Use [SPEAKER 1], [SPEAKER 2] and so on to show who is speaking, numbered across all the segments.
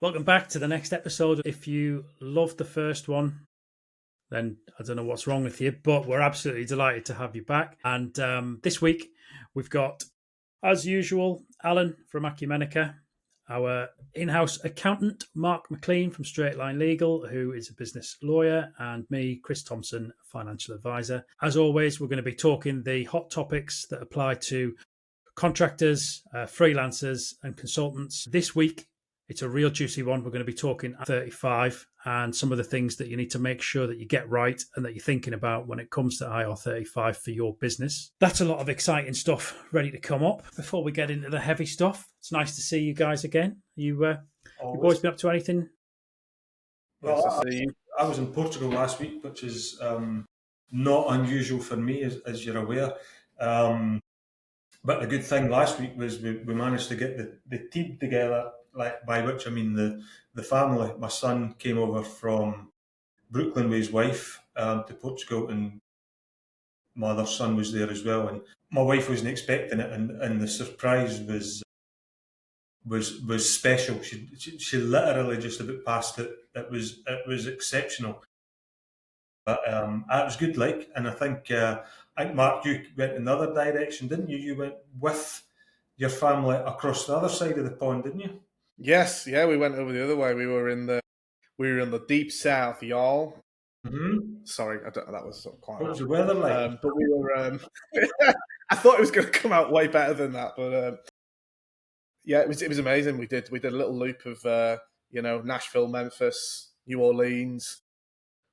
[SPEAKER 1] Welcome back to the next episode. If you loved the first one, then I don't know what's wrong with you, but we're absolutely delighted to have you back. And this week, we've got, as usual, Alan from Acumenica, our in-house accountant, Mark McLean from Straight Line Legal, who is a business lawyer, and me, Chris Thompson, financial advisor. As always, we're going to be talking the hot topics that apply to contractors, freelancers, and consultants. This week, it's a real juicy one. We're going to be talking IR35 and some of the things that you need to make sure that you get right and that you're thinking about when it comes to IR35 for your business. That's a lot of exciting stuff ready to come up. Before we get into the heavy stuff, it's nice to see you guys again. You boys been up to anything?
[SPEAKER 2] Well, I was in Portugal last week, which is not unusual for me, as you're aware. But the good thing last week was we managed to get the team together, like by which I mean the family. My son came over from Brooklyn with his wife to Portugal, and my other son was there as well. And my wife wasn't expecting it, and the surprise was special. She literally just about passed it. It was exceptional. But it was good, and I think Mark, you went another direction, didn't you? You went with your family across the other side of the pond, didn't you?
[SPEAKER 3] Yes, yeah, we went over the other way. We were in the deep south, y'all.
[SPEAKER 2] Mm-hmm.
[SPEAKER 3] Sorry, that was quite.
[SPEAKER 2] What was the weather like?
[SPEAKER 3] But we were. I thought it was going to come out way better than that, but yeah, it was amazing. We did a little loop of Nashville, Memphis, New Orleans.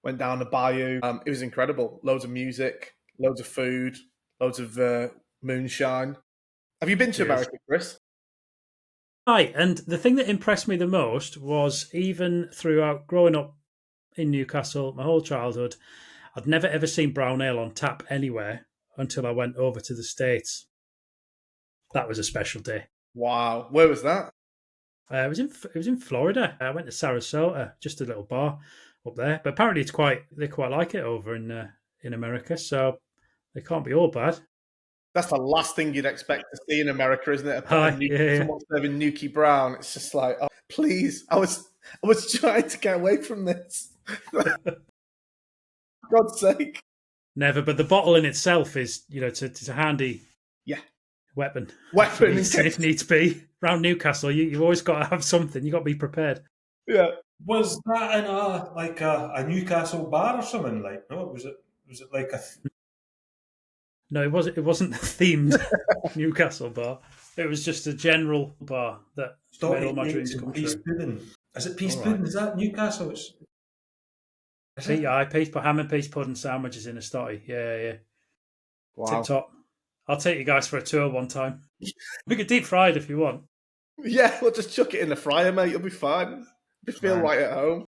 [SPEAKER 3] Went down the bayou. It was incredible. Loads of music, loads of food, loads of moonshine. Have you been to America, Chris?
[SPEAKER 1] Hi, and the thing that impressed me the most was even throughout growing up in Newcastle, my whole childhood, I'd never ever seen brown ale on tap anywhere until I went over to the States. That was a special day.
[SPEAKER 3] Wow, where was that?
[SPEAKER 1] It was in Florida. I went to Sarasota, just a little bar up there. But apparently, they quite like it over in America, so they can't be all bad.
[SPEAKER 3] That's the last thing you'd expect to see in America, isn't it?
[SPEAKER 1] Someone
[SPEAKER 3] serving Nuki Brown. It's just like, oh, please, I was trying to get away from this. For God's sake.
[SPEAKER 1] Never, but the bottle in itself is, it's a handy weapon. If needs be. Around Newcastle, you've always got to have something. You've got to be prepared.
[SPEAKER 3] Yeah.
[SPEAKER 2] Was that in a Newcastle bar or something? No, was it like a?
[SPEAKER 1] No, it wasn't a themed Newcastle bar. It was just a general bar that made all my dreams come true.
[SPEAKER 2] Pudding. Is it peas pudding? Is that Newcastle?
[SPEAKER 1] Ham and peas pudding sandwiches in a stotty. Yeah. Wow. Tip top. I'll take you guys for a tour one time. We could deep fry it if you want.
[SPEAKER 3] Yeah, we'll just chuck it in the fryer, mate. You'll be fine. You feel right at home.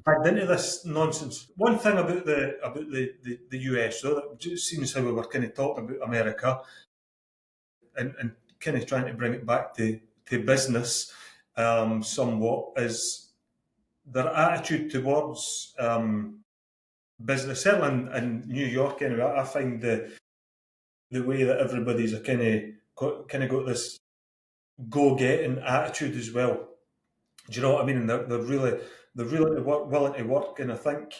[SPEAKER 2] Back into this nonsense. One thing about the US, though, that just seems how we were kind of talking about America, and kind of trying to bring it back to business, somewhat, is their attitude towards business. Certainly in New York, anyway, I find the way that everybody's a kind of got this go-getting attitude as well. Do you know what I mean? And they're really willing to work. And I think,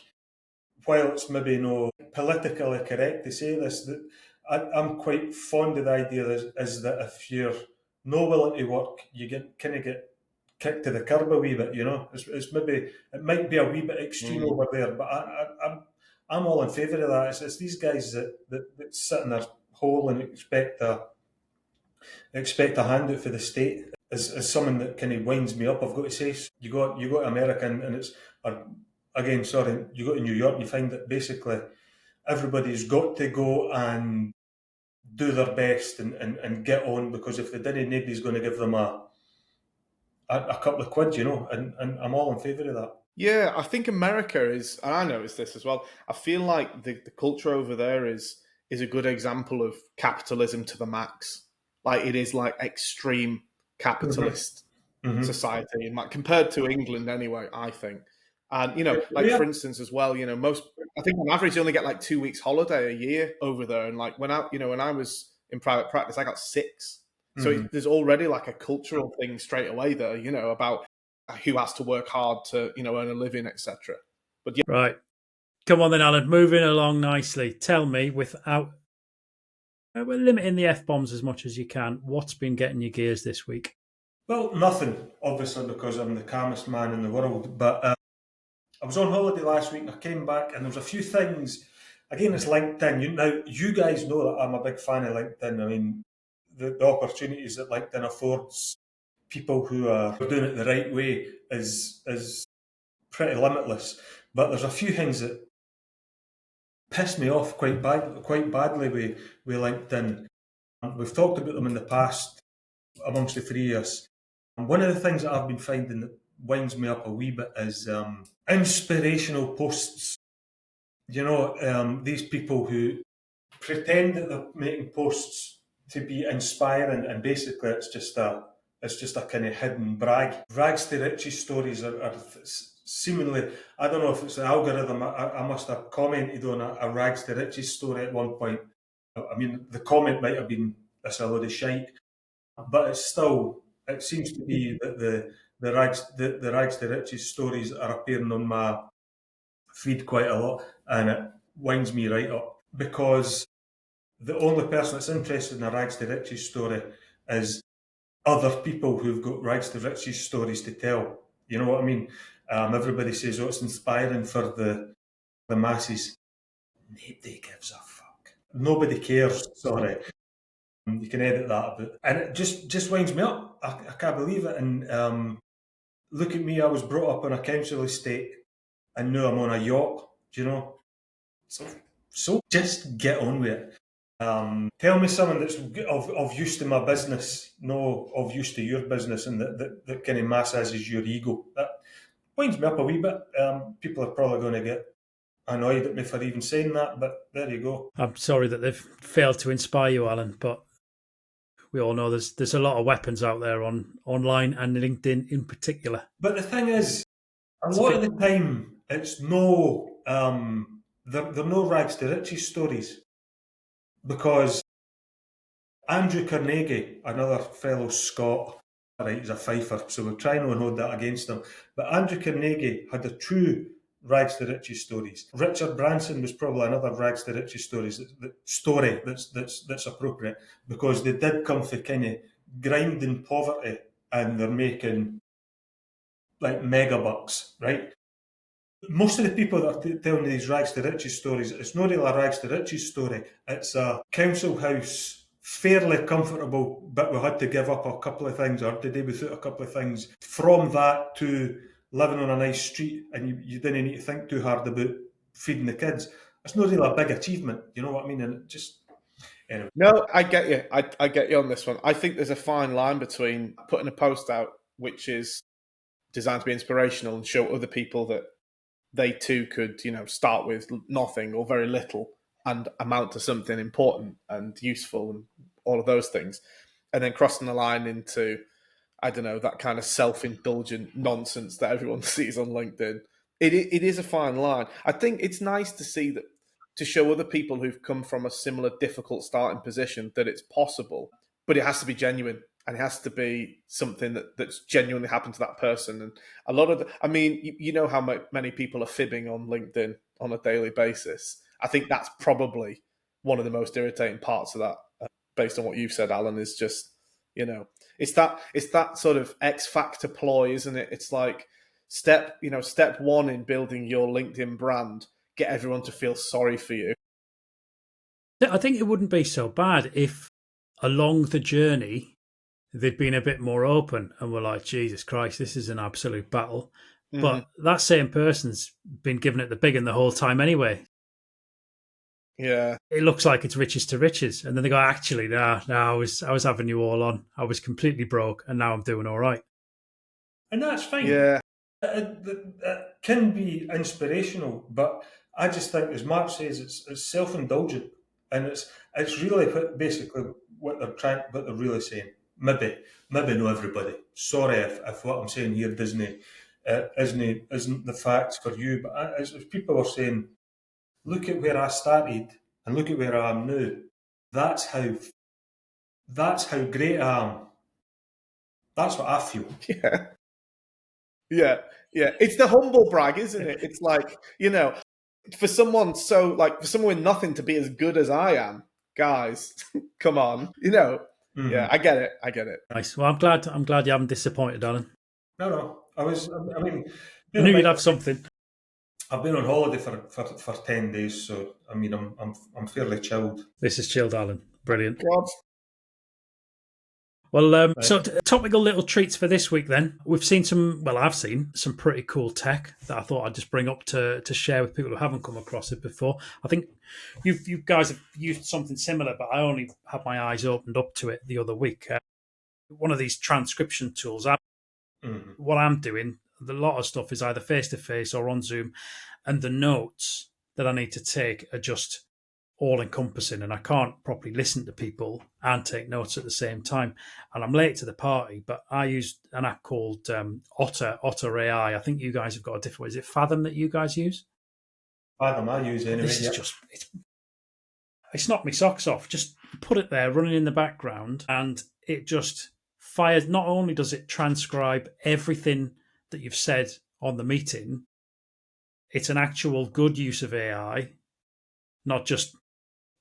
[SPEAKER 2] while it's maybe no politically correct to say this, that I'm quite fond of the idea is that if you're not willing to work, you get kicked to the curb a wee bit. It's maybe, it might be a wee bit extreme over there, but I'm all in favour of that. It's these guys that sit in their hole and expect a handout for the state. Is something that kind of winds me up. I've got to say, you go to America and it's you go to New York and you find that basically everybody's got to go and do their best and get on, because if they didn't, nobody's going to give them a couple of quid, and I'm all in favour of that.
[SPEAKER 3] Yeah, I think America is, and I noticed this as well, I feel like the culture over there is a good example of capitalism to the max. Like, it is like extreme capitalist society, and compared to England anyway, I think. And for instance as well, I think on average you only get like 2 weeks holiday a year over there, and like when I was in private practice, I got 6. So
[SPEAKER 2] Mhm.
[SPEAKER 3] there's already like a cultural thing straight away there, about who has to work hard to, earn a living, etc. But yeah,
[SPEAKER 1] Right. Come on then, Alan. Moving along nicely. Tell me, without we're limiting the F bombs as much as you can, what's been getting your gears this week?
[SPEAKER 2] Well, nothing, obviously, because I'm the calmest man in the world. But I was on holiday last week and I came back and there was a few things. Again, it's LinkedIn. Now, you guys know that I'm a big fan of LinkedIn. I mean, the opportunities that LinkedIn affords people who are doing it the right way is pretty limitless. But there's a few things that piss me off quite badly with LinkedIn. We've talked about them in the past amongst the three of us. And one of the things that I've been finding that winds me up a wee bit is inspirational posts. These people who pretend that they're making posts to be inspiring, and basically it's just a kind of hidden brag. Rags to riches stories are seemingly. I don't know if it's the algorithm. I must have commented on a rags to riches story at one point. I mean, the comment might have been "This a load of shite," but it's still. It seems to be that the rags to riches stories are appearing on my feed quite a lot, and it winds me right up because the only person that's interested in a rags to riches story is other people who've got rags to riches stories to tell. You know what I mean? Everybody says, "Oh, it's inspiring for the masses." Nobody gives a fuck. Nobody cares. Sorry, you can edit that a bit, and it just winds me up. I can't believe it. And look at me. I was brought up on a council estate, and now I'm on a yacht. Do you know? So just get on with it. Tell me something that's of use to my business, no of use to your business, and that kind of massages your ego. That winds me up a wee bit. People are probably going to get annoyed at me for even saying that, but there you go.
[SPEAKER 1] I'm sorry that they've failed to inspire you, Alan, but we all know there's a lot of weapons out there online and LinkedIn in particular.
[SPEAKER 2] But the thing is, a
[SPEAKER 1] It's a
[SPEAKER 2] lot of
[SPEAKER 1] bit
[SPEAKER 2] the time, it's no, they're no rags to riches stories because Andrew Carnegie, another fellow Scot, right, he's a fifer, so we're trying to hold that against him. But Andrew Carnegie had a true rags to riches stories. Richard Branson was probably another rags to riches story that's appropriate because they did come for kind of grinding poverty and they're making like mega bucks, right? Most of the people that are telling these rags to riches stories, it's not really a rags to riches story. It's a council house, fairly comfortable, but we had to give up a couple of things, or the day without a couple of things. From that to living on a nice street, and you didn't need to think too hard about feeding the kids. It's not really a big achievement, you know what I mean? And it just anyway.
[SPEAKER 3] no, I get you. I get you on this one. I think there's a fine line between putting a post out, which is designed to be inspirational and show other people that they too could, start with nothing or very little and amount to something important and useful and all of those things. And then crossing the line into, I don't know, that kind of self-indulgent nonsense that everyone sees on LinkedIn. It is a fine line. I think it's nice to see that, to show other people who've come from a similar difficult starting position that it's possible, but it has to be genuine and it has to be something that's genuinely happened to that person. And a lot of I mean, you know how many people are fibbing on LinkedIn on a daily basis. I think that's probably one of the most irritating parts of that, based on what you've said, Alan, is just, it's that sort of X factor ploy, isn't it? It's like step one in building your LinkedIn brand, get everyone to feel sorry for you.
[SPEAKER 1] I think it wouldn't be so bad if along the journey they'd been a bit more open and were like, Jesus Christ, this is an absolute battle.
[SPEAKER 3] Mm-hmm.
[SPEAKER 1] But that same person's been giving it the big one the whole time anyway.
[SPEAKER 3] Yeah.
[SPEAKER 1] It looks like it's riches to riches. And then they go, actually, nah, I was having you all on. I was completely broke and now I'm doing all right.
[SPEAKER 2] And that's fine.
[SPEAKER 3] Yeah.
[SPEAKER 2] It can be inspirational, but I just think, as Mark says, it's self-indulgent, and it's really basically what they're really saying. Maybe not everybody. Sorry if what I'm saying here isn't the facts for you, but as people are saying, look at where I started and look at where I am now. That's how that's how great I am. That's what I feel.
[SPEAKER 3] Yeah. It's the humble brag, isn't it? It's like, for someone for someone with nothing to be as good as I am, guys, come on, Yeah, I get it.
[SPEAKER 1] Nice. Well, I'm glad you haven't disappointed, Alan.
[SPEAKER 2] No. I mean,
[SPEAKER 1] I knew you'd have something.
[SPEAKER 2] I've been on holiday for 10 days, so I mean, I'm fairly chilled.
[SPEAKER 1] This is chilled, Alan. Brilliant.
[SPEAKER 3] God.
[SPEAKER 1] Well, so topical little treats for this week then. I've seen some pretty cool tech that I thought I'd just bring up to share with people who haven't come across it before. I think you guys have used something similar, but I only had my eyes opened up to it the other week. One of these transcription tools. What I'm doing, a lot of stuff is either face-to-face or on Zoom, and the notes that I need to take are just all-encompassing, and I can't properly listen to people and take notes at the same time. And I'm late to the party, but I used an app called Otter AI. I think you guys have got a different. Is it Fathom that you guys use?
[SPEAKER 2] Fathom I use anyway.
[SPEAKER 1] This is just it's knocked me socks off. Just put it there, running in the background, and it just fires. Not only does it transcribe everything that you've said on the meeting, it's an actual good use of AI, not just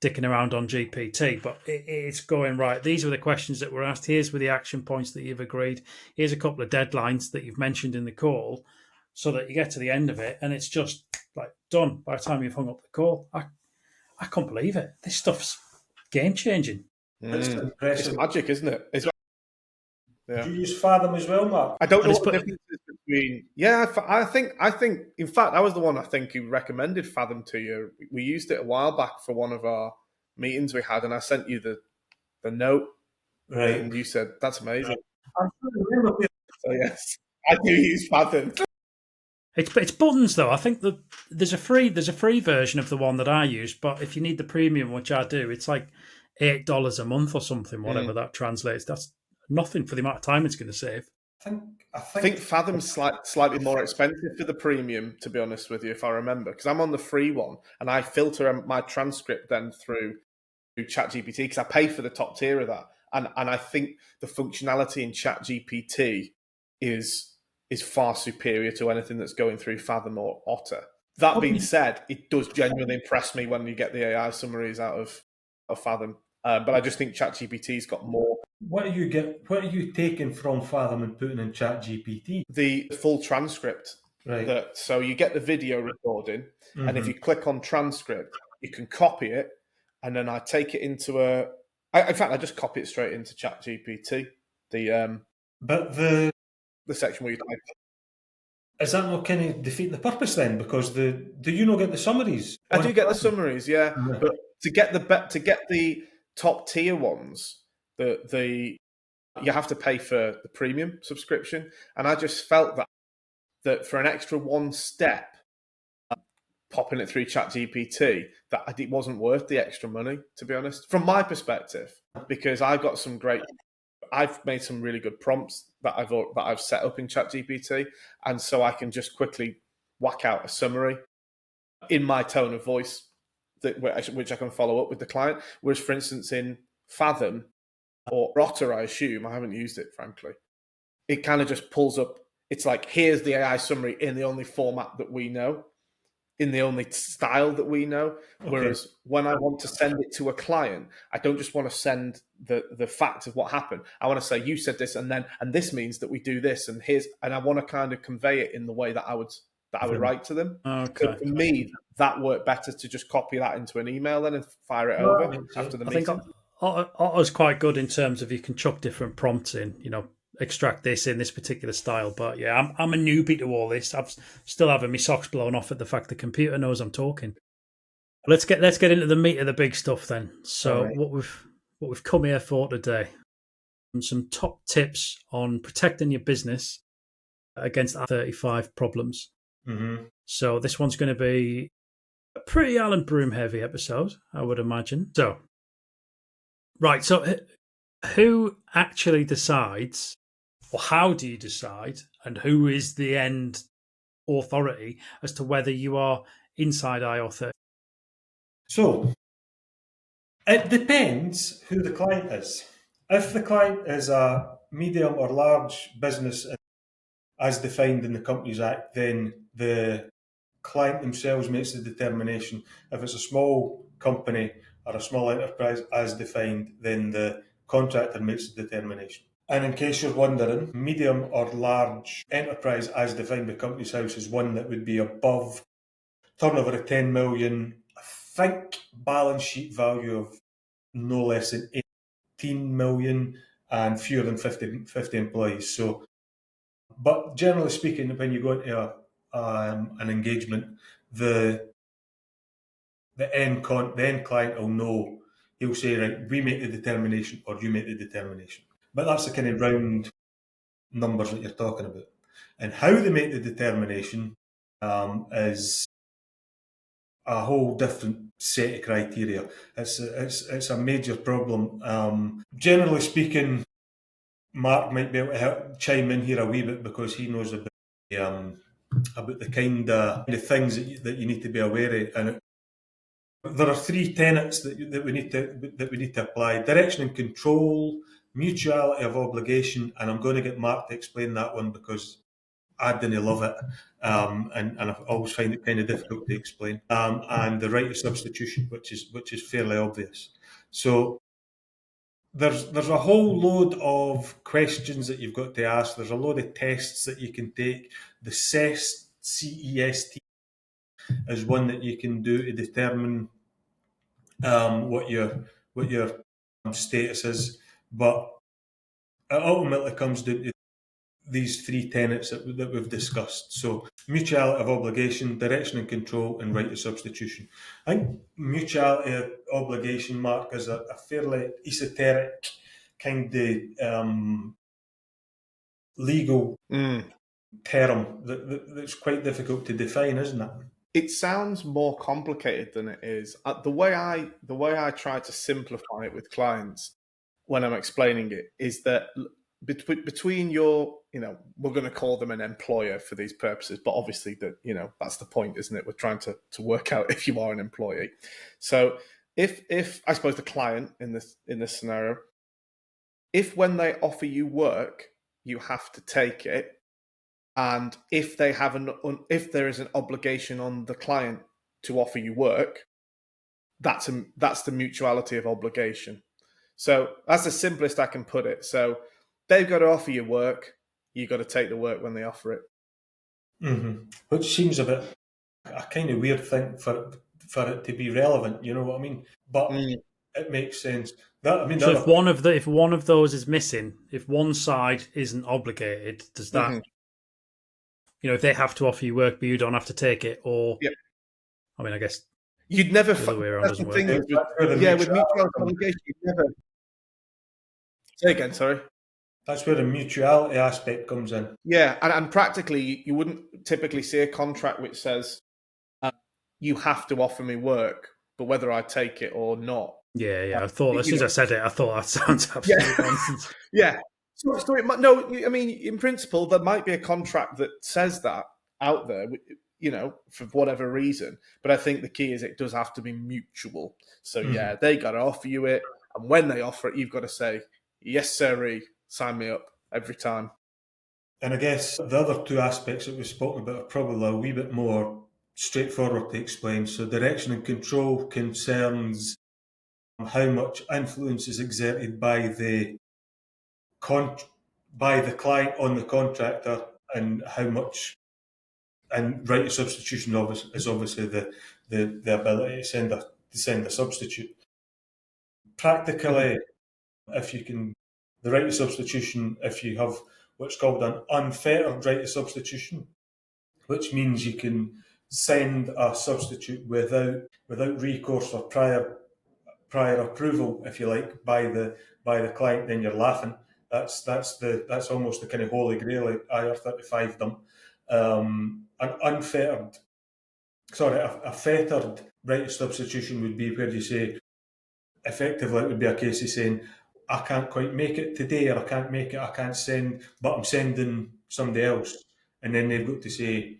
[SPEAKER 1] dicking around on GPT, but it's going, right, these were the questions that were asked. Here's were the action points that you've agreed. Here's a couple of deadlines that you've mentioned in the call, so that you get to the end of it and it's just like done by the time you've hung up the call. I can't believe it. This stuff's game changing.
[SPEAKER 2] It's impressive.
[SPEAKER 3] It's magic, isn't it?
[SPEAKER 2] Do you use Fathom as well, Mark?
[SPEAKER 3] I don't know what the difference is between. Yeah, I think. In fact, I was the one I think who recommended Fathom to you. We used it a while back for one of our meetings we had, and I sent you the note,
[SPEAKER 2] right?
[SPEAKER 3] And you said that's amazing.
[SPEAKER 2] I'm trying to remember.
[SPEAKER 3] So yes, I do use Fathom.
[SPEAKER 1] It's buttons though. I think there's a free version of the one that I use, but if you need the premium, which I do, it's like $8 a month or something, whatever that translates. That's nothing for the amount of time it's going to save.
[SPEAKER 3] I think Fathom's slightly more expensive for the premium, to be honest with you, if I remember, because I'm on the free one and I filter my transcript then through ChatGPT because I pay for the top tier of that, and I think the functionality in ChatGPT is far superior to anything that's going through Fathom or Otter. That being said, it does genuinely impress me when you get the AI summaries out of Fathom. But I just think ChatGPT's got more.
[SPEAKER 2] What are you taking from Fathom and putting in ChatGPT?
[SPEAKER 3] The full transcript.
[SPEAKER 2] Right.
[SPEAKER 3] So you get the video recording, and if you click on transcript, you can copy it, and then I take it into in fact, I just copy it straight into ChatGPT.
[SPEAKER 2] But the
[SPEAKER 3] section where you type.
[SPEAKER 2] Is that not kind of defeating the purpose then? Because do you not get the summaries?
[SPEAKER 3] I do get the summaries, yeah. But to get the top tier ones, you have to pay for the premium subscription, and I just felt that for an extra one step, popping it through ChatGPT, that it wasn't worth the extra money, to be honest, from my perspective, because I've made some really good prompts that I've set up in ChatGPT, and so I can just quickly whack out a summary in my tone of voice, which I can follow up with the client. Whereas, for instance, in Fathom or Otter, I assume, I haven't used it, frankly, it kind of just pulls up. It's like, here's the AI summary in the only format that we know, in the only style that we know. Okay. Whereas when I want to send it to a client, I don't just want to send the fact of what happened. I want to say, you said this, and this means that we do this, and I want to kind of convey it in the way that I would write to them.
[SPEAKER 1] Okay.
[SPEAKER 3] So for me, that worked better to just copy that into an email then and fire it over after the meeting.
[SPEAKER 1] I think Otter's quite good in terms of you can chuck different prompts in, extract this in this particular style. But yeah, I'm a newbie to all this. I'm still having my socks blown off at the fact the computer knows I'm talking. Let's get into the meat of the big stuff then. So right. what we've come here for today, some top tips on protecting your business against IR35 problems.
[SPEAKER 2] Mm-hmm.
[SPEAKER 1] So this one's going to be a pretty Alan Broom heavy episode, I would imagine. So, right. So who actually decides, or how do you decide, and who is the end authority as to whether you are inside IR35?
[SPEAKER 2] So, it depends who the client is. If the client is a medium or large business as defined in the Companies Act, then the client themselves makes the determination. If it's a small company or a small enterprise as defined, then the contractor makes the determination. And in case you're wondering, medium or large enterprise as defined by Companies House is one that would be above turnover of 10 million, I think balance sheet value of no less than 18 million and fewer than 50 employees. So, but generally speaking, when you go into an engagement, the end client will know. He'll say, right, we make the determination or you make the determination. But that's the kind of round numbers that you're talking about. And how they make the determination is a whole different set of criteria. It's a major problem. Generally speaking, Mark might be able to chime in here a wee bit because he knows about the kind of things that you need to be aware of. And there are three tenets that we need to apply: direction and control, mutuality of obligation, and I'm going to get Mark to explain that one because I didn't love it, and I always find it kind of difficult to explain. And the right of substitution, which is fairly obvious. So there's a whole load of questions that you've got to ask. There's a load of tests that you can take. The CEST is one that you can do to determine what your status is, but it ultimately comes down to these three tenets that we've discussed. So mutuality of obligation, direction and control, and right of substitution. I think mutuality of obligation, Mark, is a fairly esoteric kind of legal term that's quite difficult to define, isn't it?
[SPEAKER 3] It sounds more complicated than it is. The way I try to simplify it with clients when I'm explaining it is that between your, we're going to call them an employer for these purposes, but obviously that's the point, isn't it? We're trying to work out if you are an employee. So if I suppose the client in this scenario, if when they offer you work, you have to take it, and if they have if there is an obligation on the client to offer you work, that's the mutuality of obligation. So that's the simplest I can put it. So they've got to offer you work. You've got to take the work when they offer it.
[SPEAKER 2] Mm-hmm. Which seems a kind of weird thing for it to be relevant. You know what I mean? But it makes sense. So
[SPEAKER 1] if one of those is missing, if one side isn't obligated, does that if they have to offer you work but you don't have to take it, or I mean, I guess
[SPEAKER 3] you'd never
[SPEAKER 1] the other way around doesn't work.
[SPEAKER 3] With mutual obligation, you'd never. Say again, sorry.
[SPEAKER 2] That's where the mutuality aspect comes in.
[SPEAKER 3] Yeah, and practically, you wouldn't typically see a contract which says you have to offer me work, but whether I take it or not.
[SPEAKER 1] Yeah. I thought as soon as I said it, I thought that sounds absolutely nonsense.
[SPEAKER 3] Yeah. So no, I mean, in principle, there might be a contract that says that out there, for whatever reason. But I think the key is it does have to be mutual. So they got to offer you it, and when they offer it, you've got to say, "Yes, sirree, sign me up," every time.
[SPEAKER 2] And I guess the other two aspects that we've spoken about are probably a wee bit more straightforward to explain. So direction and control concerns how much influence is exerted by the client on the contractor, and how much. And right of substitution is obviously the ability to send a substitute. Practically, if you can, the right of substitution, if you have what's called an unfettered right of substitution, which means you can send a substitute without recourse or prior approval, if you like, by the client, then you're laughing. That's almost the kind of holy grail of IR35 dump. A fettered right of substitution would be where you say, effectively, it would be a case of saying, I can't quite make it today, or I can't send, but I'm sending somebody else. And then they've got to say,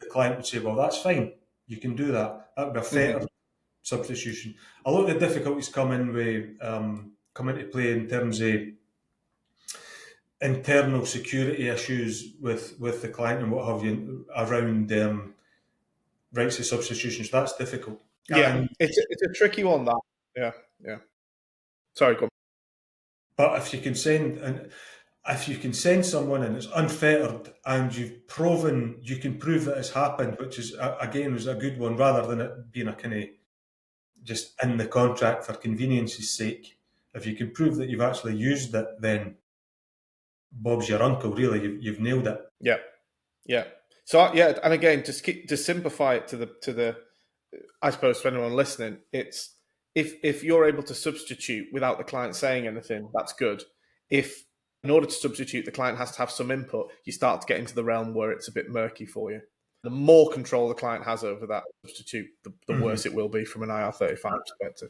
[SPEAKER 2] the client would say, well, that's fine, you can do that. That would be a fettered substitution. A lot of the difficulties come into play in terms of internal security issues with the client and what have you around rights of substitutions. That's difficult.
[SPEAKER 3] Yeah,
[SPEAKER 2] And,
[SPEAKER 3] it's a tricky one, that. Yeah. Sorry, go on.
[SPEAKER 2] but if you can send someone and it's unfettered and you've proven you can prove that it's happened, which is again was a good one, rather than it being a kind of just in the contract for convenience's sake. If you can prove that you've actually used it, then Bob's your uncle. Really, you've nailed it.
[SPEAKER 3] Yeah. So yeah, and again, to simplify it to the, I suppose for anyone listening, it's if you're able to substitute without the client saying anything, that's good. If in order to substitute, the client has to have some input, you start to get into the realm where it's a bit murky for you. The more control the client has over that substitute, the worse it will be from an IR35 perspective.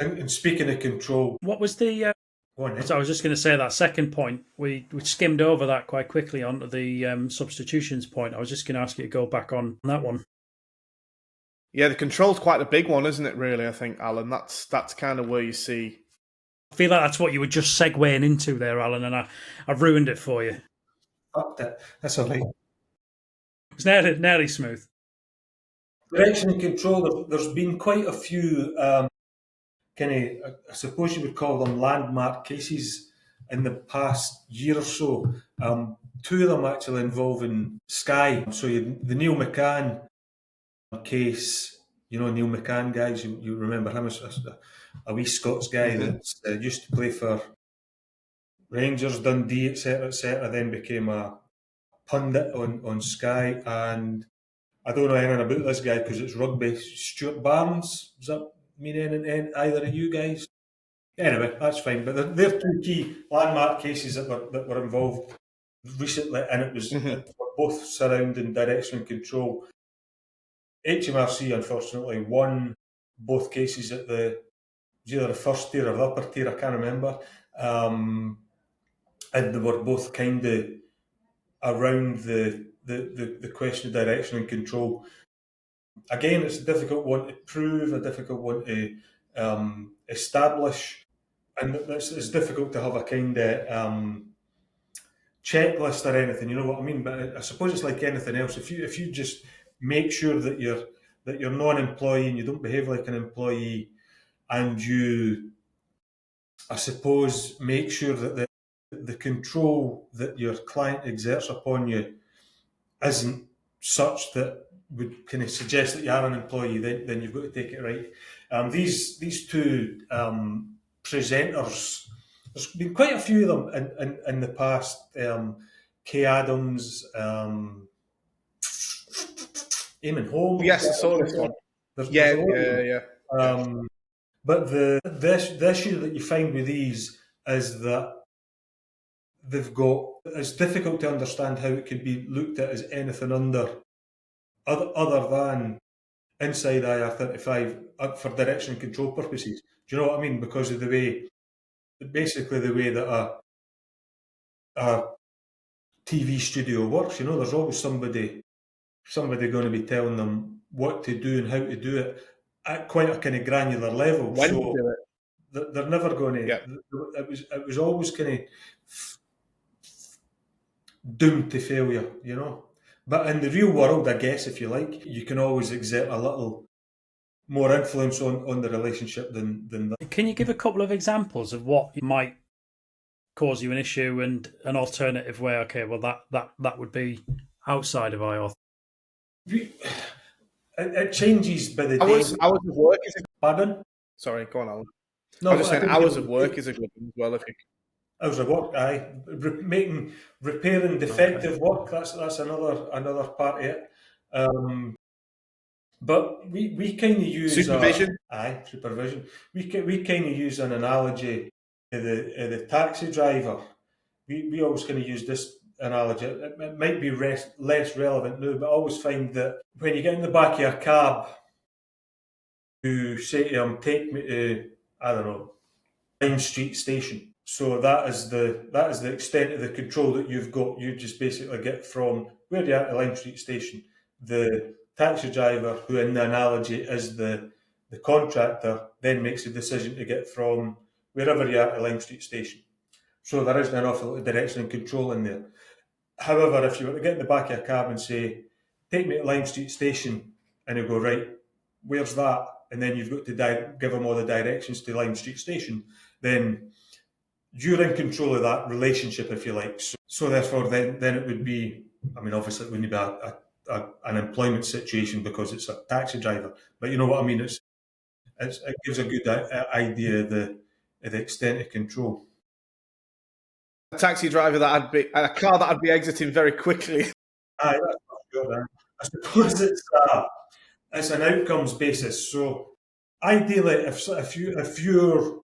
[SPEAKER 2] And speaking of control,
[SPEAKER 1] What was the?
[SPEAKER 2] go on then.
[SPEAKER 1] So I was just going to say that second point. We skimmed over that quite quickly onto the substitutions point. I was just going to ask you to go back on that one.
[SPEAKER 3] Yeah, the control's quite a big one, isn't it? Really, I think, Alan. That's kind of where you see.
[SPEAKER 1] I feel like that's what you were just segueing into there, Alan, and I've ruined it for you.
[SPEAKER 2] Fucked it. That's all right.
[SPEAKER 1] It's nearly smooth.
[SPEAKER 2] Direction and control. There's been quite a few kind of, I suppose you would call them landmark cases in the past year or so. Two of them actually involving Sky. So the Neil McCann case, Neil McCann, guys, you remember him as a wee Scots guy that used to play for Rangers, Dundee, etc., then became a pundit on Sky. And I don't know anything about this guy because it's rugby. Stuart Barnes, does that mean anything to either of you guys? Anyway, that's fine. But they're two key landmark cases that were involved recently, and it was both surrounding direction and control. HMRC unfortunately won both cases at either the first tier or the upper tier, I can't remember. And they were both kind of around the question of direction and control. Again, it's a difficult one to prove, a difficult one to establish, and it's difficult to have a kind of checklist or anything. You know what I mean? But I suppose it's like anything else. If you just make sure that you're non-employee and you don't behave like an employee, and you, I suppose, make sure that the control that your client exerts upon you isn't such that would kind of suggest that you are an employee, then you've got to take it right. These two presenters, there's been quite a few of them in the past. Kay Adams, Eamon Holmes.
[SPEAKER 3] Yes, I saw this one. Yeah.
[SPEAKER 2] But the issue that you find with these is that it's difficult to understand how it could be looked at as anything other than inside IR35 for direction and control purposes. Do you know what I mean? Because of the way that a TV studio works, there's always somebody going to be telling them what to do and how to do it at quite a kind of granular level.
[SPEAKER 3] When to do
[SPEAKER 2] it. They're never going to.
[SPEAKER 3] Yeah.
[SPEAKER 2] It was always kind of doomed to failure, But in the real world, I guess, if you like, you can always exert a little more influence on the relationship than that.
[SPEAKER 1] Can you give a couple of examples of what might cause you an issue and an alternative way? Okay, well that would be outside of IR.
[SPEAKER 2] It changes by the day.
[SPEAKER 3] Hours of work is a...
[SPEAKER 2] Pardon?
[SPEAKER 3] Sorry, go on, Alan.
[SPEAKER 2] No,
[SPEAKER 3] I was just saying hours of work is a good one as well. If you...
[SPEAKER 2] Hours of work, aye. Repairing defective work, that's another part of it. But we kind of use
[SPEAKER 3] supervision.
[SPEAKER 2] Supervision. We kind of use an analogy of the taxi driver. We always kind of use this analogy. It might be less relevant now, but I always find that when you get in the back of a cab, you say to them, "Take me to, I don't know, Lime Street Station." So that is the extent of the control that you've got. You just basically get from where you are to Lime Street Station. The taxi driver, who in the analogy is the contractor, then makes a decision to get from wherever you are to Lime Street Station. So there isn't enough direction and control in there. However, if you were to get in the back of a cab and say, take me to Lime Street Station, and you go, right, where's that? And then you've got to give them all the directions to Lime Street Station, then you're in control of that relationship, if you like. So therefore, then it would be, I mean, obviously it wouldn't be an employment situation because it's a taxi driver, but you know what I mean? It gives a good idea of the extent of control.
[SPEAKER 3] A taxi driver a car that I'd be exiting very quickly.
[SPEAKER 2] Aye, that's not sure. I suppose it's an outcomes basis. So ideally, if your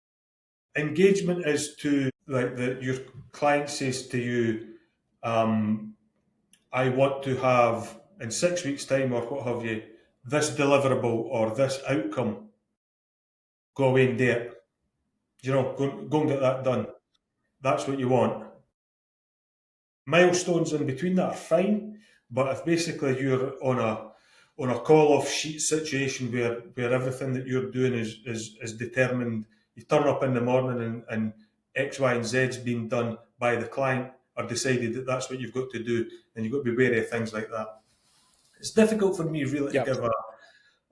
[SPEAKER 2] engagement is to like your client says to you, I want to have in 6 weeks' time or what have you, this deliverable or this outcome, go away and do it. You know, go and get that done. That's what you want. Milestones in between that are fine, but if basically you're on a call-off sheet situation where everything that you're doing is determined, you turn up in the morning and X, Y, and Z's been done by the client or decided that that's what you've got to do, then you've got to be wary of things like that. It's difficult for me really to give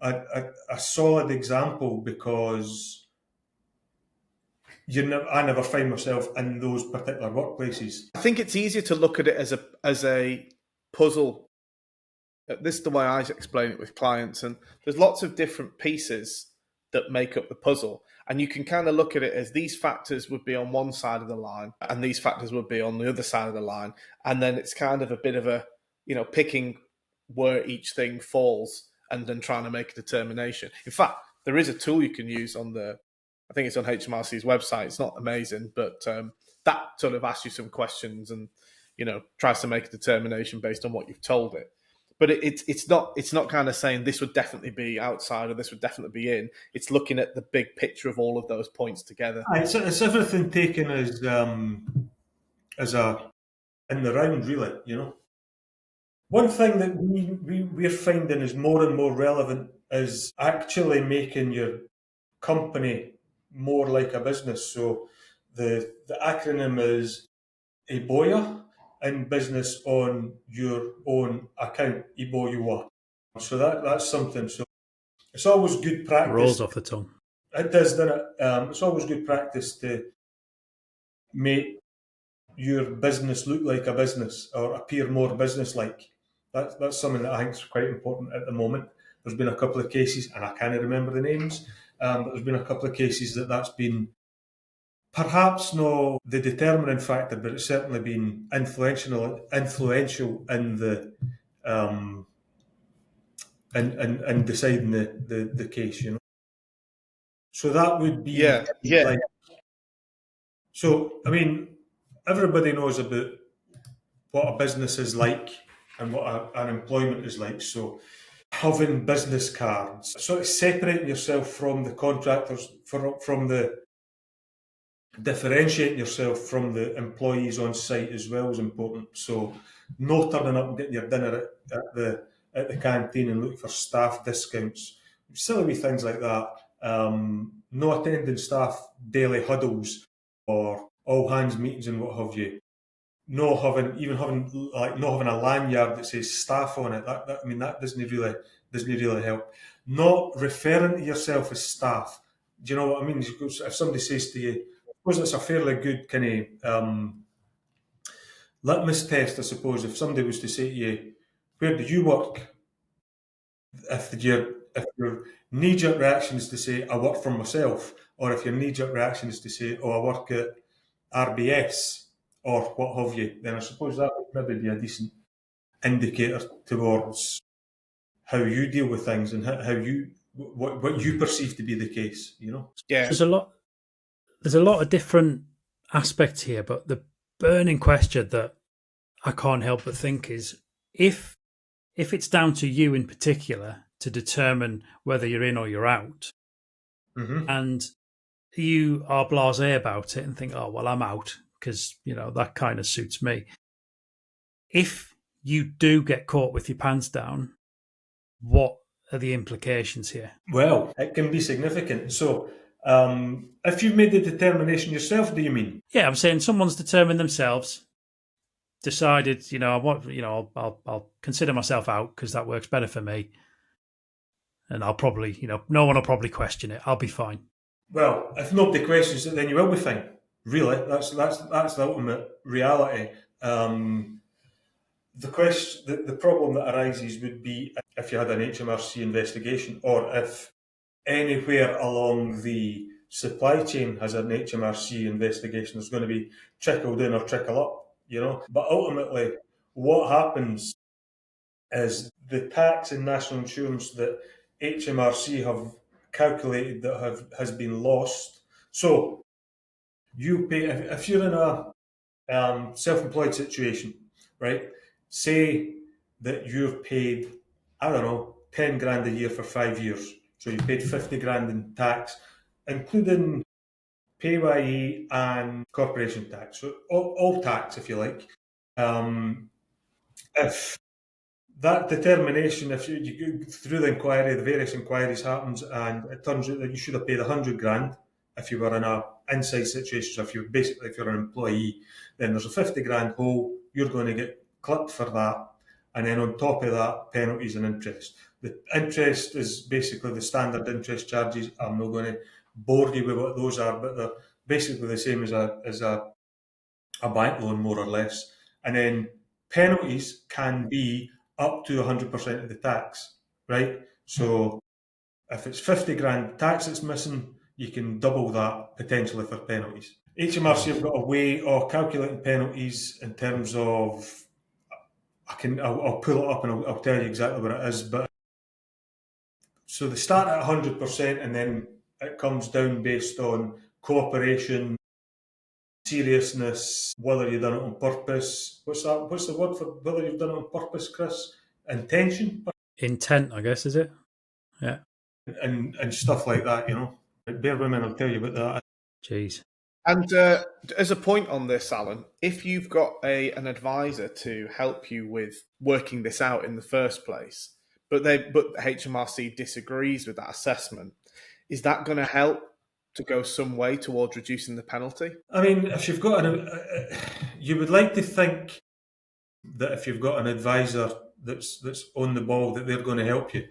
[SPEAKER 2] a solid example because I never find myself in those particular workplaces.
[SPEAKER 3] I think it's easier to look at it as a puzzle. This is the way I explain it with clients, and there's lots of different pieces that make up the puzzle, and you can kind of look at it as these factors would be on one side of the line, and these factors would be on the other side of the line, and then it's kind of a bit of a, picking where each thing falls and then trying to make a determination. In fact, there is a tool you can use I think it's on HMRC's website. It's not amazing, but that sort of asks you some questions and, tries to make a determination based on what you've told it. But it's not kind of saying this would definitely be outside or this would definitely be in. It's looking at the big picture of all of those points together.
[SPEAKER 2] It's everything taken as a in the round, really. One thing that we're finding is more and more relevant is actually making your company more like a business. So the acronym is EBOYA, in business on your own account, EBOYUA. So that's something. So it's always good practice.
[SPEAKER 1] Rolls off the tongue.
[SPEAKER 2] It does, doesn't it? It's always good practice to make your business look like a business or appear more business-like. That's something that I think is quite important at the moment. There's been a couple of cases, and I can't remember the names, but there's been a couple of cases that's been perhaps not the determining factor, but it's certainly been influential in the in deciding the case. So that would be
[SPEAKER 3] yeah.
[SPEAKER 2] So I mean, everybody knows about what a business is like and what an employment is like. So having business cards, sort of separating yourself from the contractors, from the differentiating yourself from the employees on site as well is important. So no turning up and getting your dinner at the canteen and looking for staff discounts, silly wee things like that. No attending staff daily huddles or all hands meetings and what have you. No having a lanyard that says staff on it. That doesn't really help. Not referring to yourself as staff. Do you know what I mean? If somebody says to you, I suppose it's a fairly good kind of litmus test, I suppose. If somebody was to say to you, "Where do you work?" If your knee-jerk reaction is to say, "I work for myself," or if your knee-jerk reaction is to say, "Oh, I work at RBS," or what have you, then I suppose that would maybe be a decent indicator towards how you deal with things and how what you perceive to be the case.
[SPEAKER 3] Yeah.
[SPEAKER 1] There's a lot of different aspects here, but the burning question that I can't help but think is if it's down to you in particular to determine whether you're in or you're out, and you are blasé about it and think, oh, well, I'm out because, that kind of suits me. If you do get caught with your pants down, what are the implications here?
[SPEAKER 2] Well, it can be significant. So If you've made the determination yourself, do you mean?
[SPEAKER 1] Yeah, I'm saying someone's determined themselves, decided, I want, I'll consider myself out because that works better for me, and I'll probably, no one will probably question it. I'll be fine.
[SPEAKER 2] Well, if nobody questions it, then you will be fine. Really, that's the ultimate reality. The problem that arises would be if you had an HMRC investigation, or if anywhere along the supply chain has an HMRC investigation, there's going to be trickle down or trickle up. But ultimately, what happens is the tax and national insurance that HMRC have calculated that has been lost. So you pay if you're in a self-employed situation, right? Say that you've paid, I don't know, 10 grand a year for 5 years. So you paid 50 grand in tax, including PAYE and corporation tax. So all tax, if you like. If that determination, if you go through the inquiry, the various inquiries happens, and it turns out that you should have paid 100 grand if you were in a inside situation. So if you're an employee, then there's a 50 grand hole. You're going to get clipped for that, and then on top of that, penalties and interest. The interest is basically the standard interest charges. I'm not going to bore you with what those are, but they're basically the same as a bank loan, more or less. And then penalties can be up to 100% of the tax, right? So if it's 50 grand tax that's missing, you can double that potentially for penalties. HMRC have got a way of calculating penalties in terms of, I'll pull it up and I'll tell you exactly what it is. But so they start at 100% and then it comes down based on cooperation, seriousness, whether you've done it on purpose. What's that? What's the word for whether you've done it on purpose, Chris? Intention?
[SPEAKER 1] Intent, I guess, is it? Yeah.
[SPEAKER 2] And stuff like that. Bear with me and I'll tell you about that.
[SPEAKER 1] Jeez.
[SPEAKER 3] And as a point on this, Alan, if you've got an advisor to help you with working this out in the first place, but HMRC disagrees with that assessment, is that going to help to go some way towards reducing the penalty?
[SPEAKER 2] I mean, if you've got you would like to think that if you've got an advisor that's on the ball, that they're going to help you.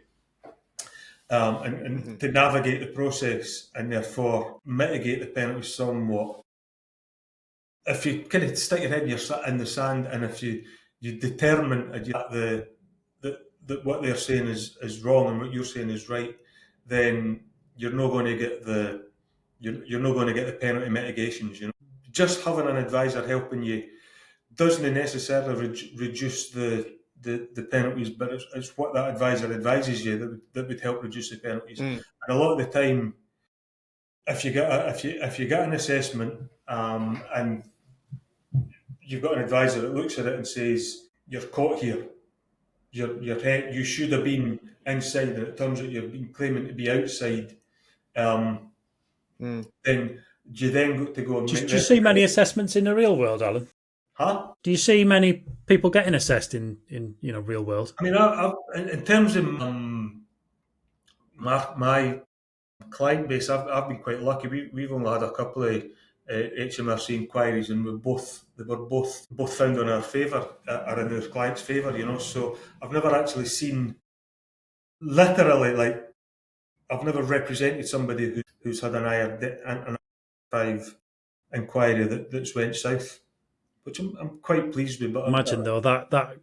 [SPEAKER 2] And to navigate the process and therefore mitigate the penalty somewhat. If you kind of stick your head in the sand, and if you determine that what they're saying is wrong and what you're saying is right, then you're not going to get you're not going to get the penalty mitigations. Just having an advisor helping you doesn't necessarily reduce the penalties, but it's what that advisor advises you that would help reduce the penalties. And a lot of the time, if you get an assessment and you've got an advisor that looks at it and says you're caught here, you should have been inside, and it turns out you've been claiming to be outside, then you then got to go and
[SPEAKER 1] Do you see many assessments in the real world, Alan?
[SPEAKER 2] Huh?
[SPEAKER 1] Do you see many people getting assessed in real world?
[SPEAKER 2] I mean, in terms of my client base, I've been quite lucky. We've only had a couple of HMRC inquiries, and they were both found in our favour, or in our client's favour. So I've never actually seen, literally, like, I've never represented somebody who's had an IR35 inquiry that's went south, which I'm quite pleased with. But
[SPEAKER 1] Imagine though that
[SPEAKER 2] I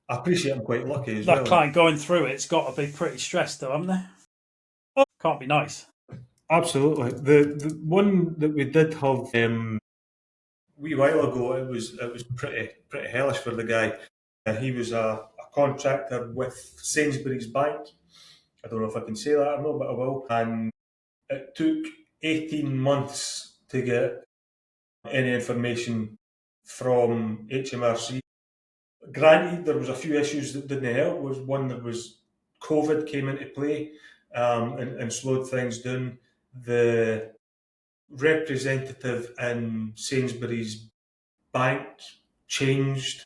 [SPEAKER 2] appreciate I'm quite lucky as well.
[SPEAKER 1] That client going through it's got to be pretty stressed though, haven't they? Can't be nice.
[SPEAKER 2] Absolutely. The one that we did have a wee while ago, it was pretty hellish for the guy. He was a contractor with Sainsbury's Bank. I don't know if I can say that or not, but I will. And it took 18 months to get any information from HMRC. Granted, there was a few issues that didn't help. Was one that was COVID came into play and slowed things down. The representative in Sainsbury's Bank changed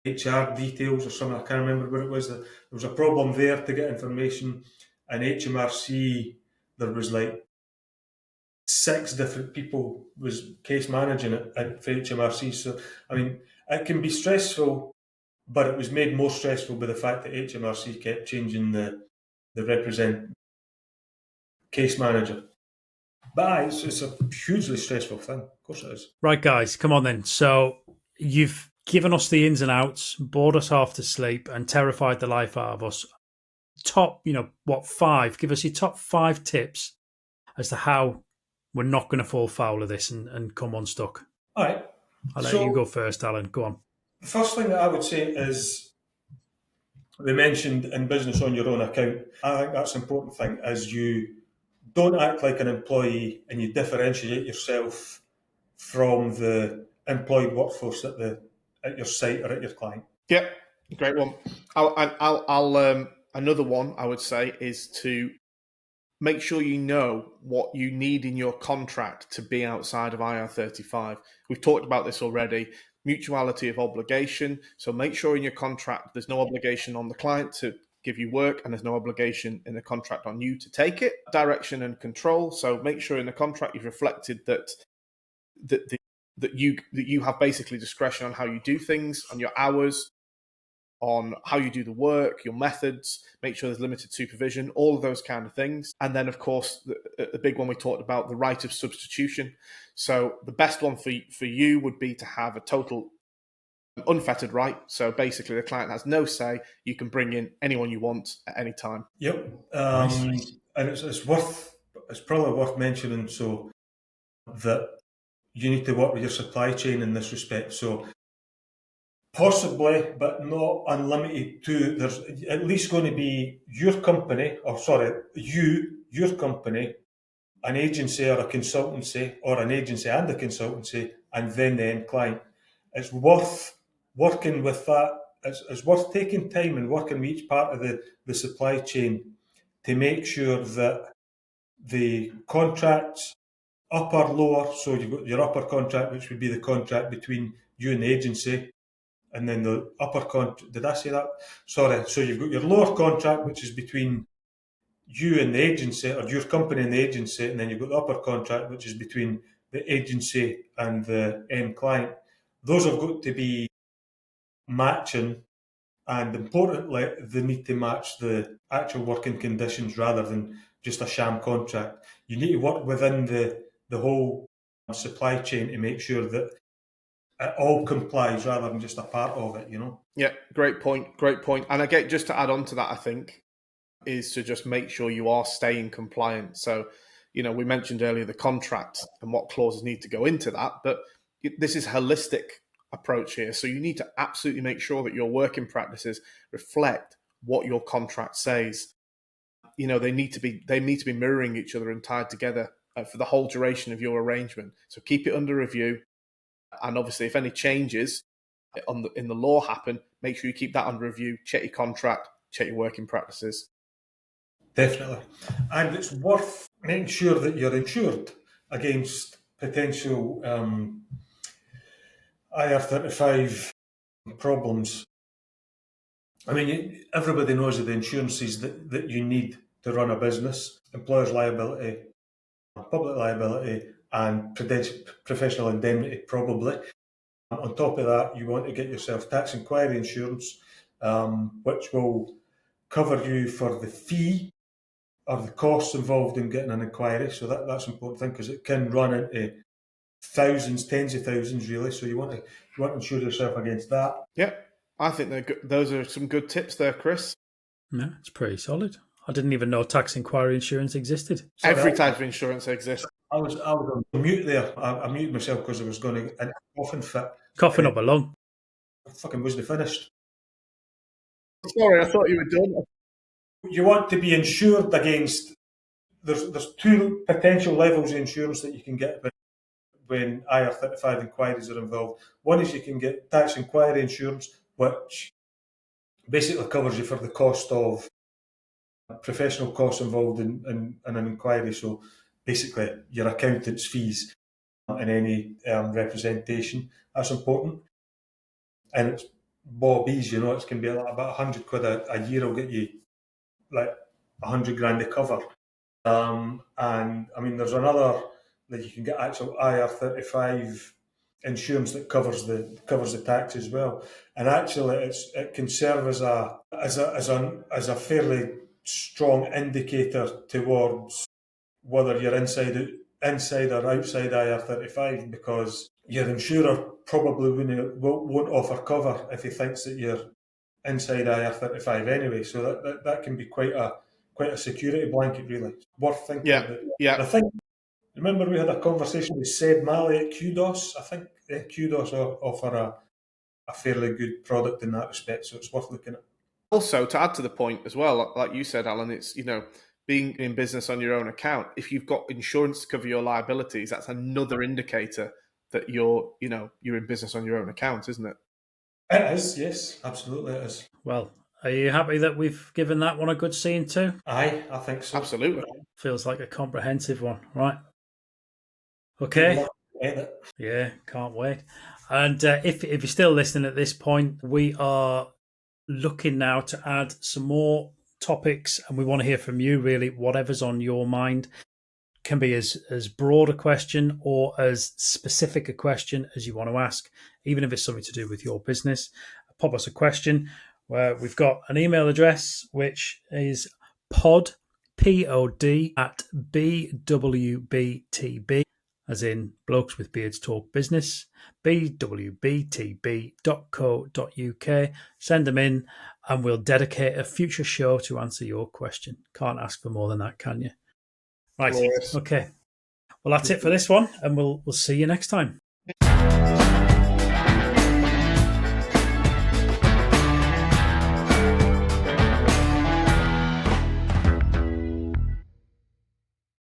[SPEAKER 2] HR details or something. I can't remember what it was. There was a problem there to get information, and HMRC, there was like 6 different people was case managing it for HMRC. So, I mean, it can be stressful, but it was made more stressful by the fact that HMRC kept changing the represent case manager. But it's a hugely stressful thing. Of course it is.
[SPEAKER 1] Right, guys, come on then. So you've given us the ins and outs, bored us half to sleep, and terrified the life out of us. Top, 5? Give us your top 5 tips as to how we're not going to fall foul of this and come unstuck.
[SPEAKER 2] All right.
[SPEAKER 1] I'll let you go first, Alan. Go on.
[SPEAKER 2] The first thing that I would say is, we mentioned in business on your own account. I think that's an important thing, is you don't act like an employee and you differentiate yourself from the employed workforce at your site or at your client.
[SPEAKER 3] Yep, great one. I'll another one I would say is to make sure you know what you need in your contract to be outside of IR35. We've talked about this already. Mutuality of obligation. So make sure in your contract there's no obligation on the client to give you work, and there's no obligation in the contract on you to take it. Direction and control. So make sure in the contract you've reflected that you have basically discretion on how you do things, on your hours, on how you do the work, your methods. Make sure there's limited supervision, all of those kind of things. And then, of course, the big one we talked about, the right of substitution. So the best one for you would be to have a total unfettered right. So basically, the client has no say. You can bring in anyone you want at any time.
[SPEAKER 2] Yep. And it's probably worth mentioning, so that you need to work with your supply chain in this respect. So possibly, but not unlimited to, there's at least going to be your company, your company, an agency or a consultancy, or an agency and a consultancy, and then the end client. It's worth working with that. It's worth taking time and working with each part of the supply chain to make sure that the contracts, upper, lower, so you've got your upper contract, which would be the contract between you and the agency, and then the upper contract, did I say that? Sorry. So you've got your lower contract, which is between you and the agency, or your company and the agency, and then you've got the upper contract, which is between the agency and the end client. Those have got to be matching, and importantly, they need to match the actual working conditions rather than just a sham contract. You need to work within the whole supply chain to make sure that it all complies rather than just a part of it,
[SPEAKER 3] Yeah, great point. And again, just to add on to that, I think, is to just make sure you are staying compliant. So, we mentioned earlier the contract and what clauses need to go into that, but this is a holistic approach here. So you need to absolutely make sure that your working practices reflect what your contract says. They need to be mirroring each other and tied together for the whole duration of your arrangement. So keep it under review. And obviously, if any changes in the law happen, make sure you keep that under review, check your contract, check your working practices.
[SPEAKER 2] Definitely. And it's worth making sure that you're insured against potential IR35 problems. I mean, everybody knows of the insurances that you need to run a business: employer's liability, public liability, and professional indemnity, probably. On top of that, you want to get yourself tax inquiry insurance, which will cover you for the fee or the costs involved in getting an inquiry. So that's an important thing, because it can run into thousands, tens of thousands, really. So you want to insure yourself against that.
[SPEAKER 3] Yeah, I think they're good. Those are some good tips there, Chris.
[SPEAKER 1] No, it's pretty solid. I didn't even know tax inquiry insurance existed.
[SPEAKER 3] Every type of insurance exists.
[SPEAKER 2] I was on mute there. I muted myself because I was going to an coughing fit.
[SPEAKER 1] Coughing up a lung.
[SPEAKER 2] I fucking wasn't finished.
[SPEAKER 3] Sorry, I thought you were done.
[SPEAKER 2] You want to be insured against. There's two potential levels of insurance that you can get when IR35 inquiries are involved. One is you can get tax inquiry insurance, which basically covers you for the cost of professional costs involved in an inquiry. So basically, your accountant's fees and any representation. That's important. And it's bobbies, it can be about 100 quid a year will get you like 100 grand to cover. And I mean, there's another that you can get actual IR35 insurance that covers the tax as well. And actually, it can serve as a fairly strong indicator towards whether you're inside or outside IR35, because your insurer probably won't offer cover if he thinks that you're inside IR35 anyway. So that can be quite a security blanket, really. It's worth thinking about.
[SPEAKER 3] Yeah.
[SPEAKER 2] And I think, remember we had a conversation with Seb Malley at Kudos. I think Kudos offer a fairly good product in that respect, so it's worth looking at.
[SPEAKER 3] Also, to add to the point as well, like you said, Alan, it's, being in business on your own account, if you've got insurance to cover your liabilities, that's another indicator that you're in business on your own account, isn't it?
[SPEAKER 2] It is, yes, absolutely it is.
[SPEAKER 1] Well, are you happy that we've given that one a good scene too?
[SPEAKER 2] Aye, I think so.
[SPEAKER 3] Absolutely.
[SPEAKER 1] Feels like a comprehensive one, right? Okay.
[SPEAKER 2] Edit.
[SPEAKER 1] Yeah, can't wait. And if you're still listening at this point, we are looking now to add some more topics, and we want to hear from you, really, whatever's on your mind. Can be as broad a question or as specific a question as you want to ask, even if it's something to do with your business. Pop us a question. We've got an email address, which is pod at bwbtb, as in Blokes with Beards Talk Business, bwbtb.co.uk. Send them in and we'll dedicate a future show to answer your question. Can't ask for more than that, can you? Right.
[SPEAKER 3] Yes.
[SPEAKER 1] Okay. Well, that's it for this one, and we'll see you next time.